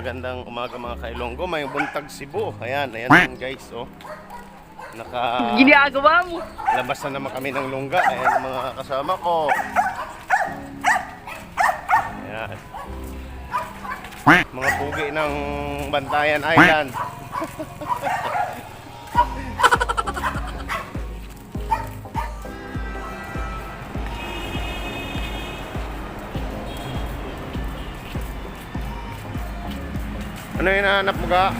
magandang umaga mga kailonggo. May buntag Cebu. Ayan yung guys, oh. Ginagawa mo. Labas na naman kami ng lungga. Ayan ang mga kasama ko. Ayan. Mga pugi ng Bantayan Island. Ano yung hinahanap mo ka?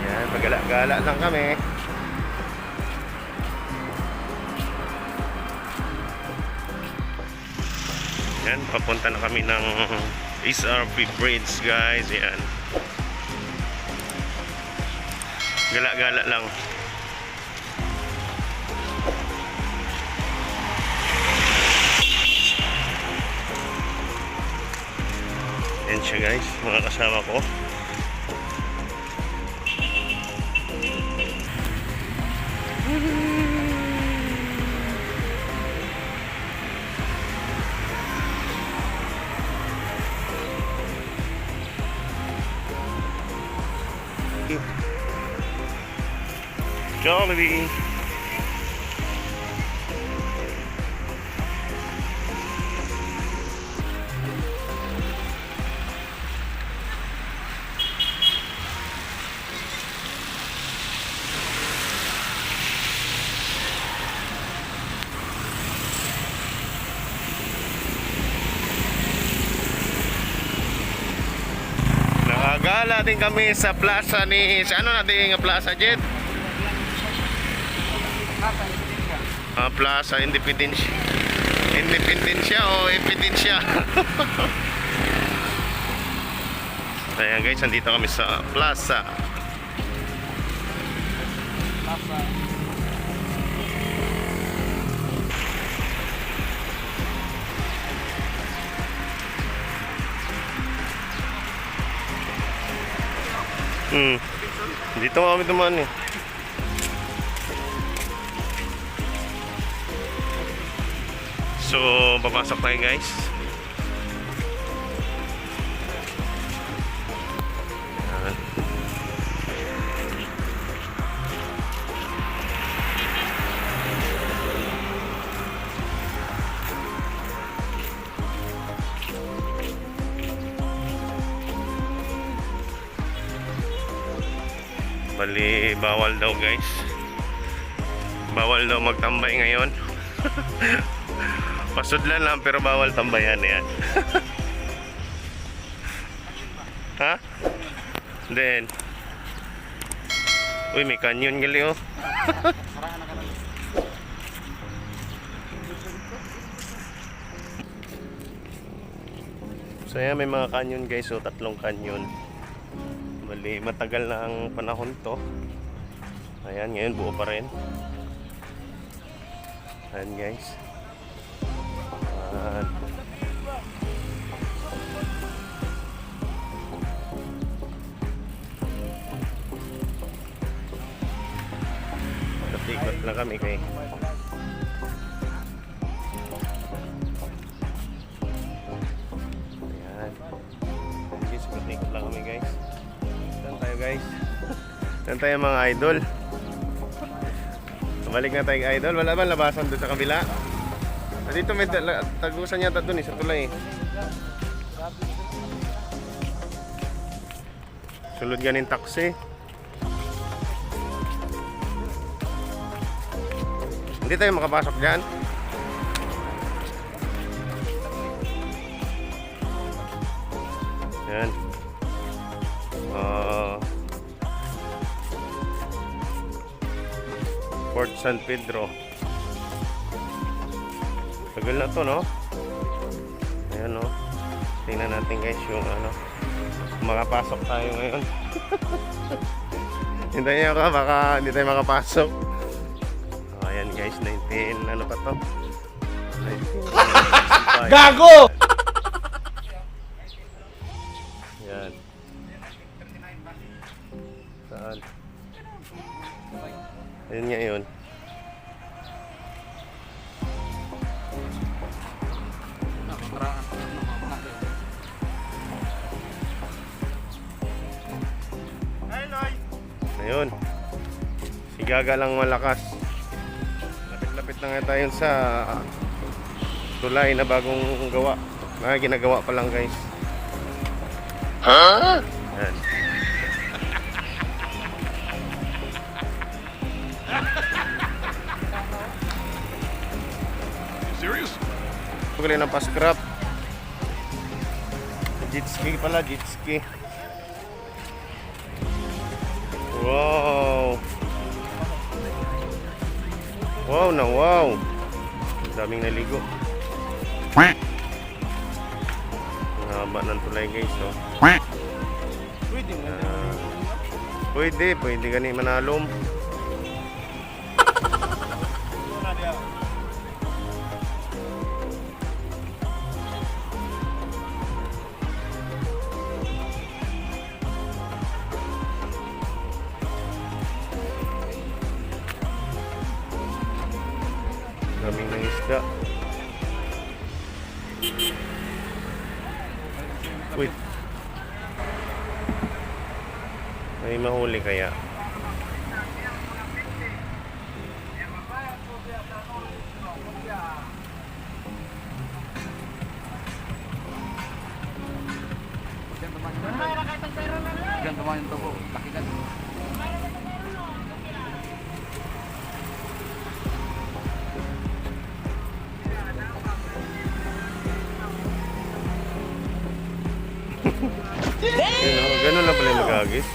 Yan, pagala-gala lang kami. Yan, papunta na kami ng SRP Bridge guys. Yan. Gala-gala lang. Yan siya guys, mga kasama ko. Jollibee. Nakagala din kami sa plaza ni... Sa ano natin nga plaza, Jet? Plaza Independencia. Independencia o Independencia. Ayan guys, nandito kami sa plaza. Dito kami dumaan eh. So, papasok tayo guys. Ayan. Bali, bawal daw guys. Bawal daw magtambay ngayon. Pasudlan lang pero bawal tambayan yan. Ha? Then uy, may canyon gali oh. So yan, may mga canyon guys, so 3 canyon. Bali, matagal na ang panahon to. Ayan, ngayon buo pa rin. Ayan guys. Ayan. Ikot lang kami kay. Ayan. Ikot lang kami guys. Saan tayo guys? Saan tayo mga idol? Balik na tayo idol. Wala ba labasan doon sa kabila? Dito may tagusan yata doon sa tulay. Sulod ganin taxi. Hindi tayo makapasok dyan. Yan. Port San Pedro. Tagal na to, no? Ayan, no? Tingnan natin guys yung ano, makapasok tayo ngayon. Hintayin nyo ka, baka hindi tayo makapasok. Ayan guys, 19, ano pa to? 19, Gago! Ayan. Saan? Ayun nga yun. Ayun. Si Gaga lang malakas. Lapit-lapit na nga tayo sa tulay na bagong gawa. Ginagawa pa lang guys. Huh? Ayan. Serious? Pagkali ng pa-scrap. Jet ski pala, jet ski. Wow. Wow na wow. Daming naligo. Ang haba ng tulay guys, oh. Pwede gani manalom. Daming ng isda. Wait. May mahuli kaya? Ganda naman yung tubo. Laki ka. Yun, oh, ganun lang pala yung mag-agis.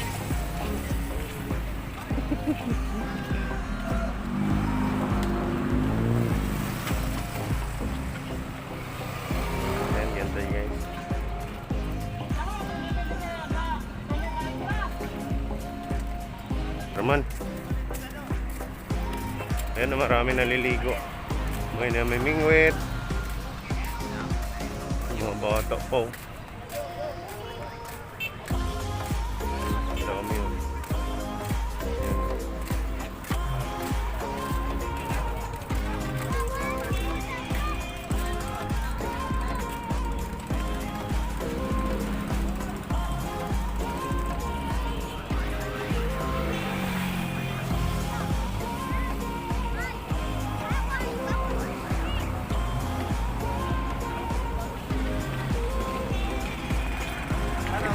Ayan, ganda guys. Raman. Ayan na, marami naliligo. May namimingwit. Mga bata po. Dami yun.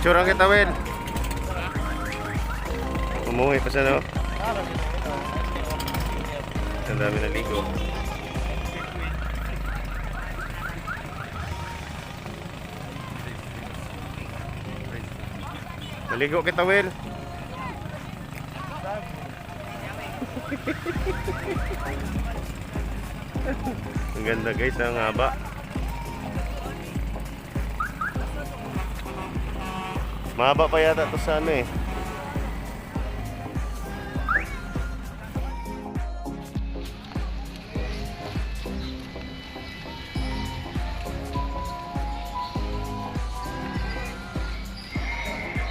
Picture ang kita, Will. Umuwi pa siya, no? Ang dami naligo. Maligo kita, Will. Ang ganda guys, ang haba. Mahaba pa yata ito sa ano eh.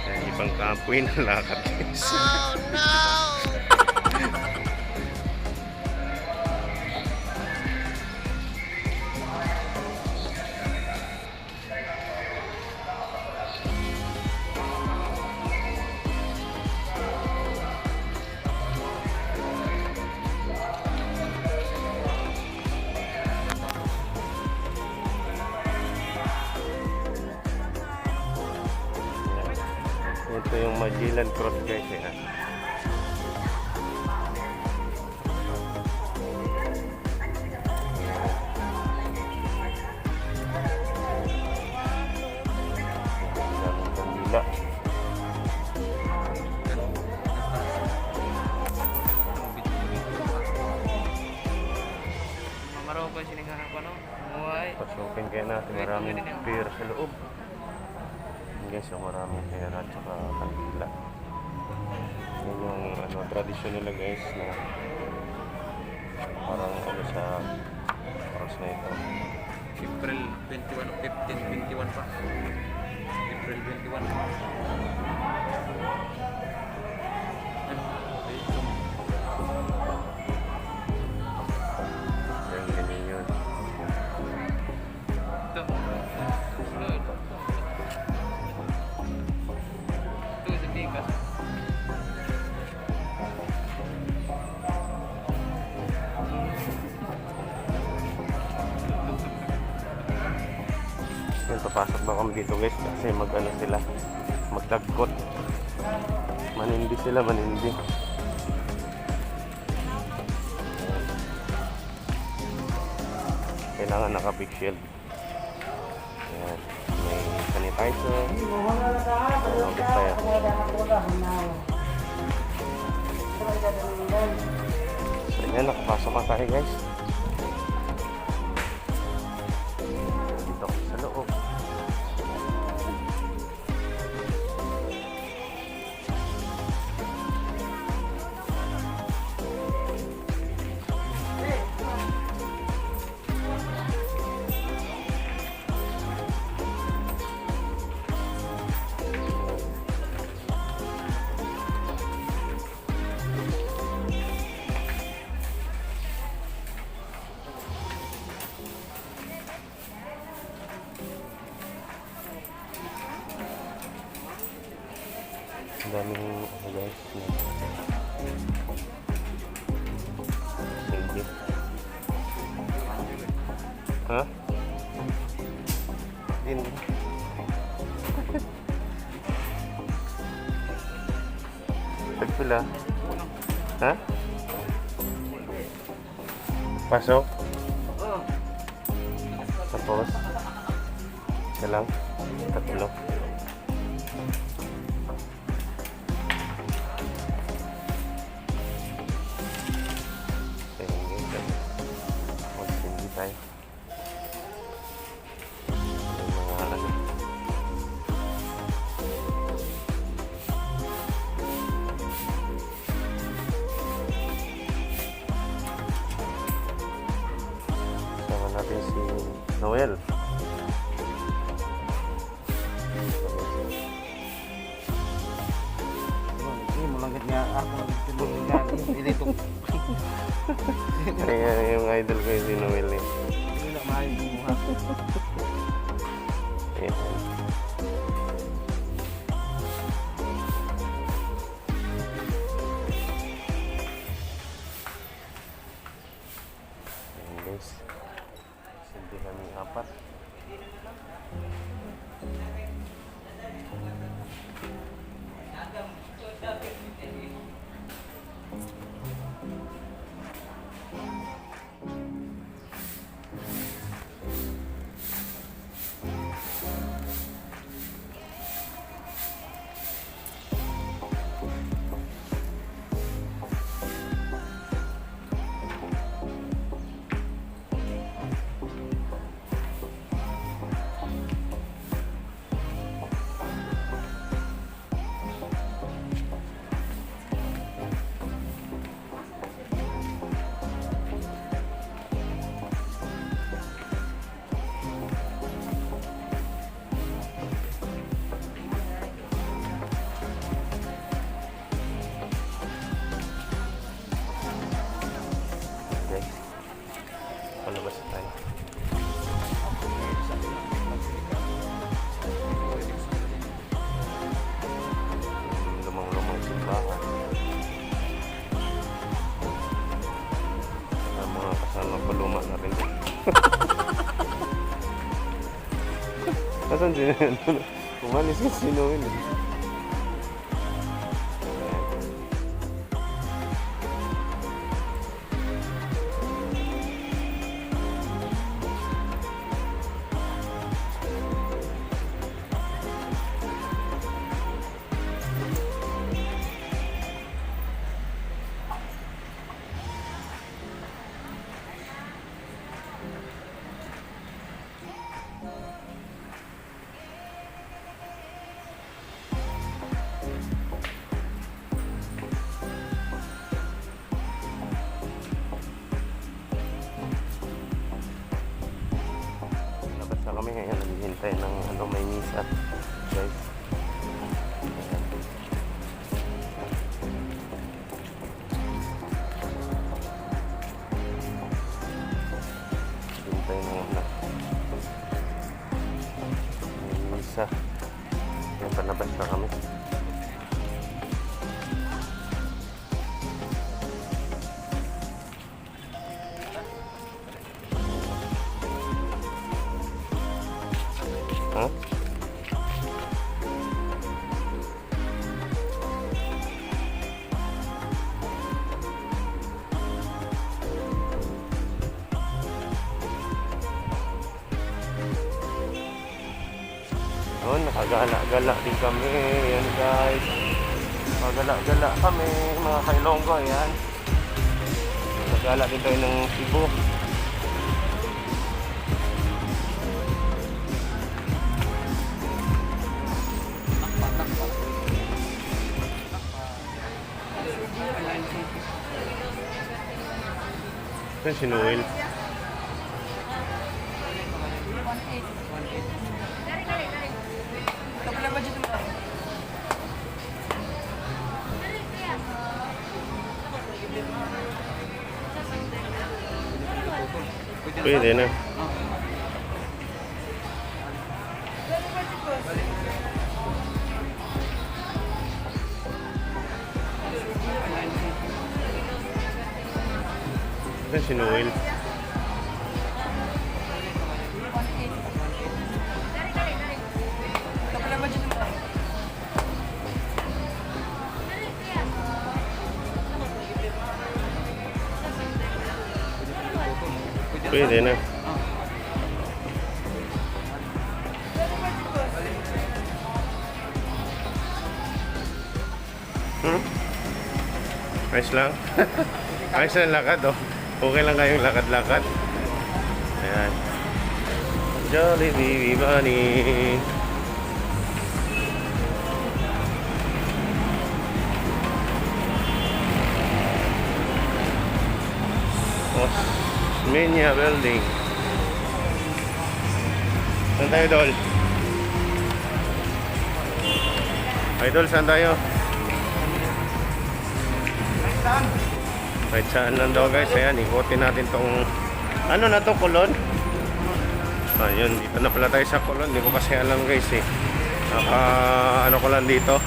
Ayan, ibang kampo yun ang lakad guys. Oh no! Ito yung Magellan Cross guys eh. Daming kandila. Mamaraw pa sininghahan pa, no? Umuhay. Pasukin kayo natin, maraming beer sa loob. Guys, so maraming pera at saka kandila. Yun yung ano, tradisyon nila guys na parang ano sa cross na ito. April 21, 15, 21 pa. April 21. Yan, ganyan yun. Ito. Sunod. Ito sa tikas. kami dito guys kasi mag-ano sila, magdagkot. Manindi sila, manindi. Kailangan naka-big shield. Ayan. May sanitizer. Ano gusto yan? So yan, nakapasok na tayo guys. Dito ako sa loob. Ang daming ano guys na sige. Ha? Din. Tagpila. Ha? Pasok? Tapos? Isa lang? Tatlo? Tayo. Yung mga ano. Sama natin si Noel. Ini mulangit nga ako tinulong nga dito. Ayan yung idol ko si Noel eh. Hindi na maayon bumuha. Ayan. Ayan guys. Sindi kami apat. Guys, palabas na tayo. Lumang-lumang simbahan. Ang mga kasama paluma na rin. Nasaan sila yun? Umalis ka si Noel. Kami ngayon naghihintay ng ano, may misa guys. Hintay ng ano, may misa. Kaya panabas na kami. Ha? Gala-gala din kami. Yan guys. Gala-gala kami mga kailonggo. Yan. Gala din tayo ng Cebu. Ito si Noel. Pwede na. Ito si Noel. Pwede na. Ayos lang. Ayos lang lakad, oh. Okay lang kayong lakad-lakad. Ayan. Jollibee Bunny. Osmeña Building. Saan tayo, Dol? Idol, saan tayo? Right saan lang daw guys. Ayan, ikutin natin tong ano na to, Kulon. Ayun, dito na pala tayo sa Kulon. Hindi ko kasi alam guys eh. Ano ko lang dito.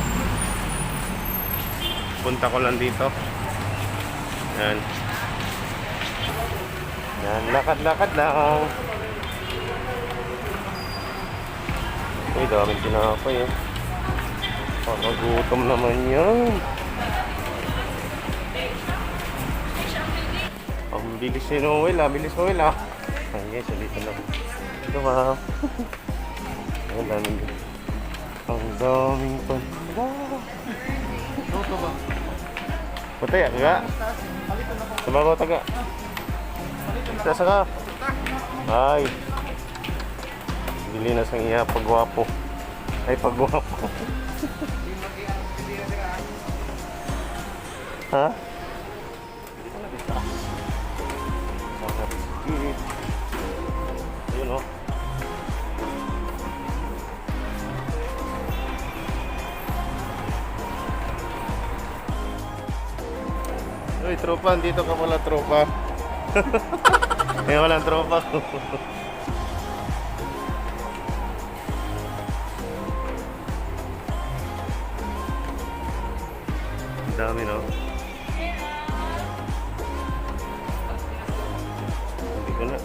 Punta ko lang dito. Ayan. Ayan, lakad-lakad lang. Uy, daming tinapay eh. Pagagutom naman yan. Ang bilis ni Noel ah. Bilis Noel ah. Ay guys, dito na. Ito ba? Ang daming. Ang daming pan. Ito ba? Patay ka? Sababaw taga. Sasa ka? Ay. Bili na sang iya pagwapo. Ay pagwapo. Ha? Ayun o. Uy, tropa, dito ka pala, tropa. Ngayon walang tropa. Ang dami, no? Hindi ko na.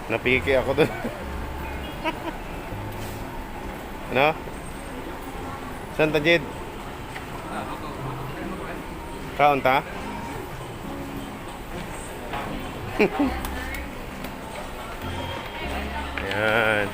Napiki ako doon. Ano? Saan ta, Jed? Kaon ta? Ayan.